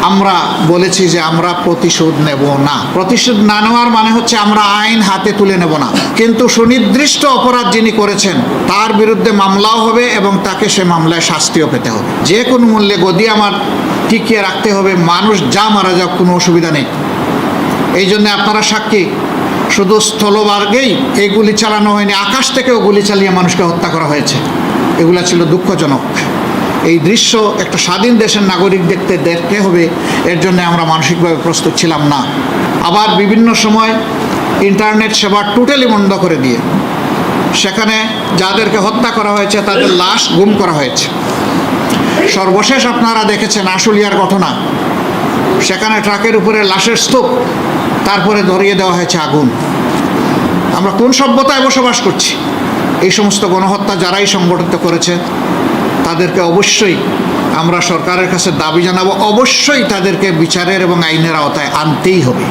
আমরা বলেছি যে আমরা প্রতিশোধ নেব না। প্রতিশোধ না নেওয়ার মানে হচ্ছে আমরা আইন হাতে তুলে নেব না, কিন্তু সুনির্দিষ্ট অপরাধ যিনি করেছেন তার বিরুদ্ধে মামলাও হবে এবং তাকে সে মামলায় শাস্তিও পেতে হবে। যে কোনো মূল্যে গদি আমার টিকিয়ে রাখতে হবে, মানুষ যা মারা যাক কোনো অসুবিধা নেই। এই জন্য আপনারা সাক্ষী, শুধু স্থলভাগেই এই গুলি চালানো হয়নি, আকাশ থেকেও গুলি চালিয়ে মানুষকে হত্যা করা হয়েছে। এগুলা ছিল দুঃখজনক। এই দৃশ্য একটা স্বাধীন দেশের নাগরিক দেখতে হবে, এর জন্য আমরা মানসিকভাবে প্রস্তুত ছিলাম না। আবার বিভিন্ন সময় ইন্টারনেট সেবা টোটালি বন্ধ করে দিয়ে সেখানে যাদেরকে হত্যা করা হয়েছে তাদের লাশ গুম করা হয়েছে। সর্বশেষ আপনারা দেখেছেন আশুলিয়ার ঘটনা, সেখানে ট্রাকের উপরে লাশের স্তূপ, তারপরে ধরিয়ে দেওয়া হয়েছে আগুন। আমরা কোন সভ্যতায় বসবাস করছি? এই সমস্ত গণহত্যা যারাই সংগঠিত করেছে তাদেরকে অবশ্যই আমরা সরকারের কাছে দাবি জানাবো, অবশ্যই তাদেরকে বিচারের এবং আইনের আওতায় আনতেই হবে।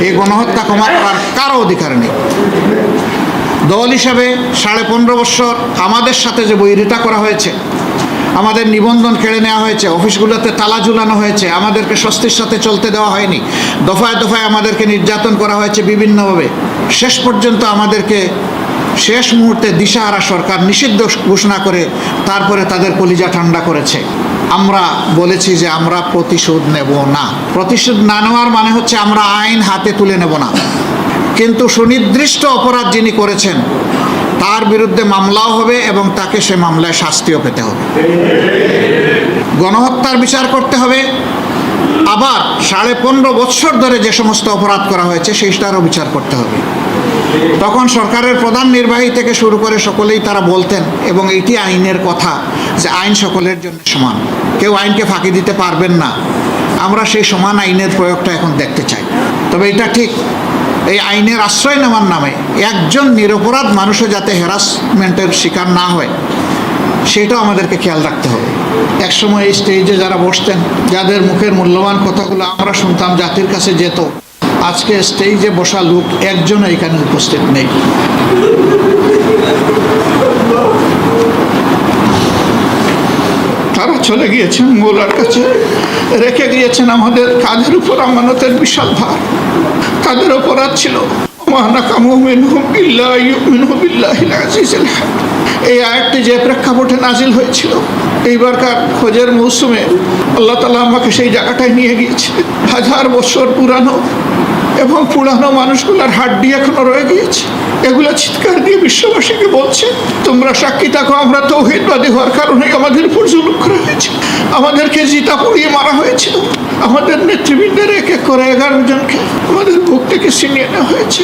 এই গণহত্যা ক্ষমা করার কারো অধিকার নেই। দল হিসাবে 15.5 বছর আমাদের সাথে যে বৈরিতা করা হয়েছে, আমাদের নিবন্ধন কেড়ে নেওয়া হয়েছে, অফিসগুলোতে তালা ঝুলানো হয়েছে, আমাদেরকে স্বস্তির সাথে চলতে দেওয়া হয়নি, দফায় দফায় আমাদেরকে নির্যাতন করা হয়েছে বিভিন্নভাবে, শেষ পর্যন্ত আমাদেরকে শেষ মুহূর্তে দিশাহারা সরকার নিষিদ্ধ ঘোষণা করে তারপরে তাদের কলিজা ঠান্ডা করেছে। আমরা বলেছি যে আমরা প্রতিশোধ নেব না। প্রতিশোধ না নেওয়ার মানে হচ্ছে আমরা আইন হাতে তুলে নেব না, কিন্তু সুনির্দিষ্ট অপরাধ যিনি করেছেন তার বিরুদ্ধে মামলাও হবে এবং তাকে সে মামলায় শাস্তিও পেতে হবে। গণহত্যার বিচার করতে হবে, আবার 15.5 বছর ধরে যে সমস্ত অপরাধ করা হয়েছে সেইটারও বিচার করতে হবে। তখন সরকারের প্রধান নির্বাহী থেকে শুরু করে সকলেই তারা বলতেন, এবং এটি আইনের কথা, যে আইন সকলের জন্য সমান, কেউ আইনকে ফাঁকি দিতে পারবেন না। আমরা সেই সমান আইনের প্রয়োগটা এখন দেখতে চাই। তবে এটা ঠিক, এই আইনের আশ্রয় নেওয়ার নামে একজন নিরপরাধ মানুষও যাতে হ্যারাসমেন্টের শিকার না হয় সেটাও আমাদেরকে খেয়াল রাখতে হবে। একসময় এই স্টেজে যারা বসতেন, যাদের মুখের মূল্যবান কথাগুলো আমরা শুনতাম, জাতির কাছে যেত, আজকে স্টেজে বসা লোক একজনও এখানে উপস্থিত নেই। তারা চলে গিয়েছেন মৌলার কাছে, রেখে গিয়েছেন আমাদের কাঁধের উপর আমানতের বিশাল ভার। তাদের অপরাধ ছিল এই আয়াতটি যে প্রেক্ষাপটে নাজিল হয়েছিল, এইবারকার হজের মৌসুমে আল্লাহ তাআলা আমাকে সেই জায়গাটায় নিয়ে গিয়েছিলেন। 1000 বছর পুরানো এবং পুরানো মানুষগুলোর হাড্ডি এখনো রয়ে গিয়েছে। এগুলো চিৎকার দিয়ে বিশ্ববাসীকে বলছে, তোমরা সাক্ষী থাকো, আমরা তাওহীদবাদী হওয়ার কারণে আমাদের উপর জুলুম করা হয়েছে, আমাদেরকে জিতা পুড়িয়ে মারা হয়েছিল, আমাদের নেতৃবৃন্দের এক এক করে 11 জনকে আমাদের বুক থেকে ছিনিয়ে নেওয়া হয়েছে।